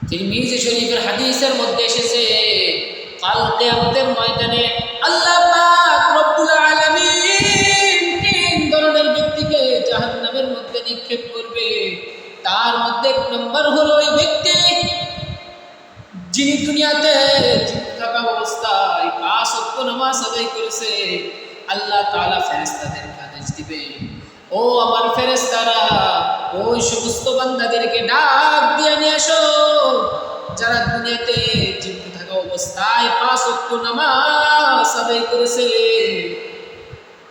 তিরমিজি শরীফের হাদিসের মধ্যে এসেছে কাল কিয়ামতের ময়দানে আল্লাহ পাক রব্বুল আলামিন তিন ধরনের ব্যক্তিকে জাহান্নামের মধ্যে নিক্ষেপ করবে। তার মধ্যে এক নম্বর হলো ওই ব্যক্তি যিনি দুনিয়াতে জীবিত থাকা অবস্থায় 5 ওয়াক্ত নামাজ আদায় করেছে। আল্লাহ তাআলা ফেরেশতাদেরকে আদেশ দিবে, ও আমার ফেরেশতারা, ওই সমস্ত বান্দাদেরকে ডাক দিয়ে নিয়ে আসো যারা দুনিয়াতে জীবিত থাকা অবস্থায় 5 ওয়াক্ত নামাজ আদায় করেছে।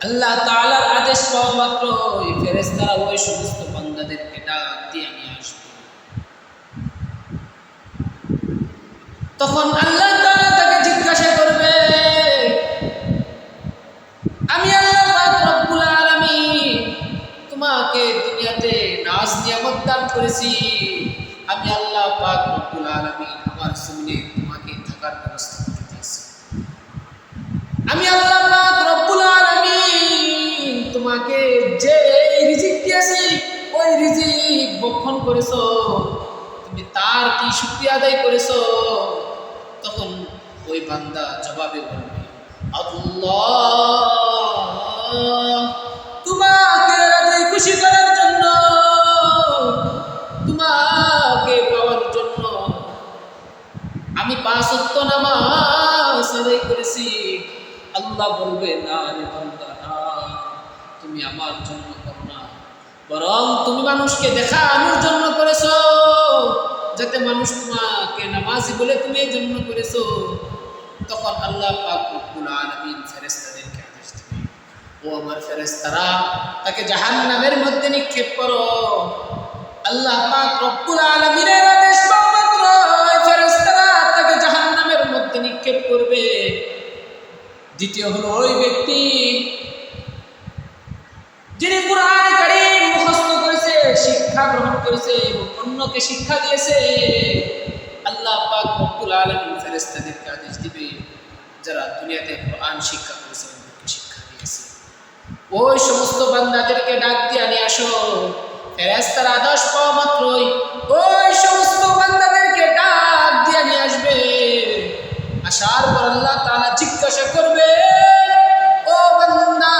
আল্লাহ তাআলার আদেশ পাওয়া মাত্র ওই ফেরেশতারা ওই সমস্ত বান্দাদেরকে ডাক দিয়ে নিয়ে আসবে। তখন আল্লাহ তাআলা তাকে জিজ্ঞাসা করবে, আমি আল্লাহ পাক রব্বুল আলামিন তোমাকে দুনিয়াতে নাজ নিয়ামত দান করেছি, আমি আল্লাহ পাক রব্বুল আলামিন আমার জমিনে তোমাকে থাকার ব্যবস্থা করে দিয়েছি, আমি আল্লাহ পাক রব্বুল আলামিন তোমাকে যে রিজিক দিয়েছি ওই রিজিক ভক্ষণ করেছো, তুমি তার কি শুকরিয়া আদায় করেছো? তখন ওই বান্দা জবাবে বলবে, আল্লাহ তোমাকে রাজি খুশি করার জন্য, তোমাকে পাওয়ার জন্য আমি 5 ওয়াক্ত নামাজ আদায় করেছি। আল্লাহ বলবে, না রে বান্দা, না, তুমি আমার জন্য করো না, বরং তুমি মানুষকে দেখানোর জন্য করেছো, যাতে মানুষ তোমাকে নামাজি বলে তুমি এই জন্য করেছো। তখন আল্লাহ পাক রব্বুল আলামিন ফেরেশতাদেরকে আদেশ দিবে, ও আমার ফেরেশতারা, তাকে জাহান্নামের মধ্যে নিক্ষেপ করো। আল্লাহ পাক রব্বুল আলামিনের আদেশ পাওয়া মাত্র ফেরেশতারা তাকে জাহান্নামের মধ্যে নিক্ষেপ করবে। দ্বিতীয় হলো ওই ব্যক্তি যিনি কুরআন কারীম মুখস্থ করেছে, শিক্ষা গ্রহণ করেছে এবং অন্যকে শিক্ষা দিয়েছে। আল্লাহ পাক রব্বুল আলামিন ফেরেশতাদেরকে আদেশ দিবে, যারা দুনিয়াতে কুরআন শিক্ষা করেছে অন্যকে শিক্ষা দিয়েছে, ওই সমস্ত বান্দাদেরকে ডাক দিয়ে নিয়ে আসো। ফেরেশতারা আদেশ পাওয়া মাত্রই ওই সমস্ত বান্দাদেরকে ডাক দিয়ে নিয়ে আসবে। আসার পর আল্লাহ তাআলা জিজ্ঞাসা করবে, ও বান্দা,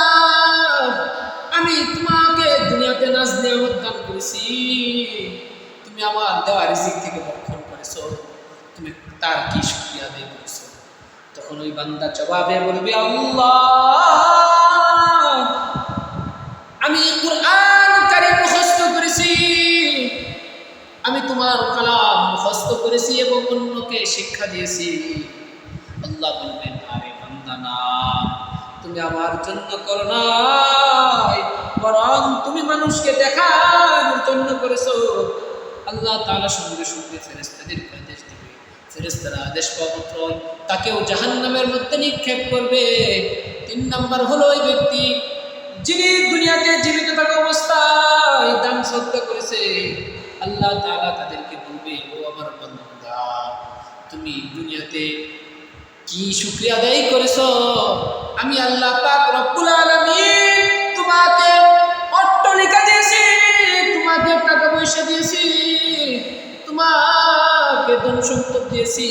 আমি তোমাকে দুনিয়াতে নাজ নিয়ামত দান করেছি, তুমি আমার দেওয়া রিজিক থেকে ভক্ষণ করেছো, তুমি তার কি শুকরিয়া আদায় করেছো? তখন ওই বান্দা জবাবে বলবে, আল্লাহ আমি কুরআন কারীম মুখস্থ করেছি, আমি তোমার কালাম মুখস্থ করেছি এবং অন্যকে শিক্ষা দিয়েছি। আল্লাহ বলবেন, আরে বান্দা, না, তুমি আমার জন্য করো নাই, বরং তুমি মানুষকে দেখানোর জন্য করেছো। আল্লাহ তাআলা সঙ্গে সঙ্গে ফেরেশতাদেরকে আদেশ দিবে। ফেরেশতারা আদেশ পাওয়া মাত্র তাকেও জাহান্নামের মধ্যে নিক্ষেপ করবে। 3 নম্বর হলো ওই ব্যক্তি যিনি দুনিয়াতে জীবিত থাকা অবস্থায় দান সদকা করেছে। আল্লাহ তাআলা তাদেরকে বলবে, ও আমার বান্দা, তুমি দুনিয়াতে কি শুকরিয়া আদায় করেছো? আমি আল্লাহ পাক রব্বুল আলামিন তোমাকে অট্টালিকা দিয়েছি, তোমাকে টাকা পয়সা দিয়েছি, তোমাকে ধন সম্পদ দিয়েছি,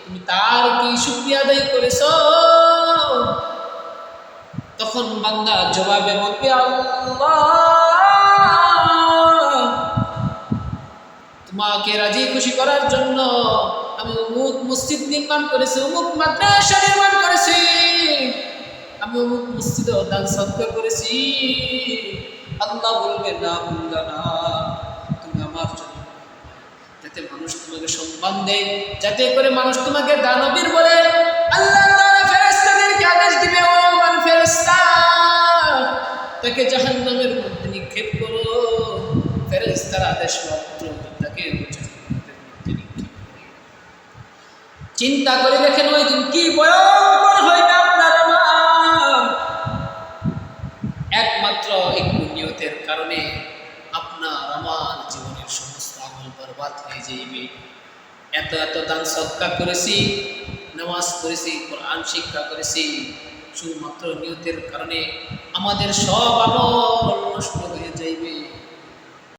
তুমি তার কি শুকরিয়া আদায় করেছো? তখন বান্দা জবাবে বলবে, আল্লাহ তোমাকে রাজি খুশি করার জন্য আমি অমুক মসজিদ নির্মাণ করেছি, অমুক মাদ্রাসা নির্মাণ করেছি, আমি অমুক মসজিদে দান সদকা করেছি। আল্লাহ বলবে, না বান্দা, না, তুমি আমার জন্য, যাতে মানুষ তোমাকে সম্মান দেয়, যাতে করে মানুষ তোমাকে দানবীর বলে। আল্লাহ তাআলা ফেরেশতাদেরকে আদেশ দিবে, ও আমার ফেরেশতা, তাকে জাহান্নামের মধ্যে নিক্ষেপ করো। ফেরেশতার আদেশ মাত্র তাকে জাহান্নামের মধ্যে নিক্ষেপ করে। চিন্তা করে দেখেন ওই দিন কি ভয়ঙ্কর হইবে আপনার আমার। একমাত্র একটু নিয়তের কারণে আপনার আমার জীবনের সমস্ত আমল বরবাদ হয়ে যাইবে। এত এত দান সদকা করেছি, নামাজ পড়েছি, কোরআন শিক্ষা করেছি, শুধুমাত্র নিয়তের কারণে আমাদের সব আমল নষ্ট হয়ে যাইবে।